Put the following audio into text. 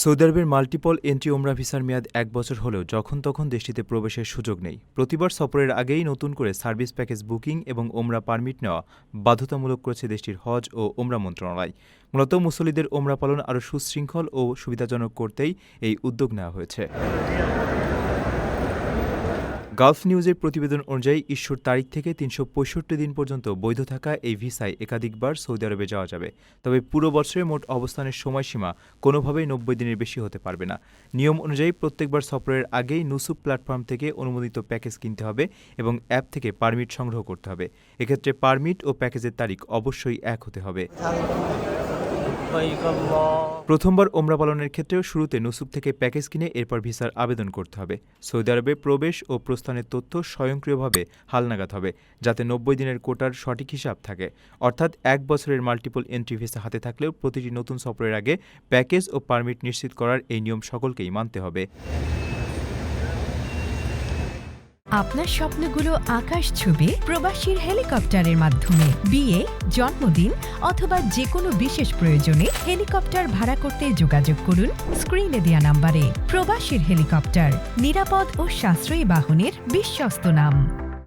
Saudi আরবের multiple entry ওমরা ভিসার মেয়াদ ১ বছর হলেও যখন তখন দেশটিতে প্রবেশের সুযোগ নেই। প্রতিবার সফরের আগেই নতুন করে সার্ভিস প্যাকেজ বুকিং এবং ওমরা পারমিট নেওয়া বাধ্যতামূলক করেছে দেশটির হজ ও ওমরা মন্ত্রণালয়। মূলত মুসল্লিদের ওমরা পালন আরও সুশৃঙ্খল ও সুবিধাজনক করতেই এই উদ্যোগ নেওয়া হয়েছে। গালফ নিউজের প্রতিবেদন অনুযায়ী ইস্যুর তারিখ থেকে ৩৬৫ দিন পর্যন্ত বৈধ থাকা এই ভিসায় একাধিকবার সৌদি আরবে যাওয়া যাবে। তবে পুরো বছরের মোট অবস্থানের সময়সীমা কোনোভাবেই ৯০ দিনের বেশি হতে পারবে না। নিয়ম অনুযায়ী প্রত্যেকবার সফরের আগেই নুসুক প্ল্যাটফর্ম থেকে অনুমোদিত প্যাকেজ কিনতে হবে এবং অ্যাপ থেকে পারমিট সংগ্রহ করতে হবে। এক্ষেত্রে পারমিট ও প্যাকেজের তারিখ অবশ্যই এক হতে হবে। প্রথমবার ওমরা পালনের ক্ষেত্রেও শুরুতে নুসুক থেকে প্যাকেজ কিনে এরপর ভিসার আবেদন করতে হবে। সৌদি আরবে প্রবেশ ও প্রস্থানের তথ্য স্বয়ংক্রিয়ভাবে হালনাগাদ হবে, যাতে ৯০ দিনের কোটার সঠিক হিসাব থাকে। অর্থাৎ ১ বছরের মাল্টিপল এন্ট্রি ভিসা হাতে থাকলেও প্রতিটি নতুন সফরের আগে প্যাকেজ ও পারমিট নিশ্চিত করার এই নিয়ম সকলকেই মানতে হবে। আপনার স্বপ্নগুলো আকাশ ছুবে প্রবাসীর হেলিকপ্টারের মাধ্যমে। বিয়ে, জন্মদিন অথবা যে কোনো বিশেষ প্রয়োজনে হেলিকপ্টার ভাড়া করতে যোগাযোগ করুন স্ক্রিনে দেয়া নাম্বারে। প্রবাসীর হেলিকপ্টার, নিরাপদ ও সাশ্রয়ী বাহনের বিশ্বস্ত নাম।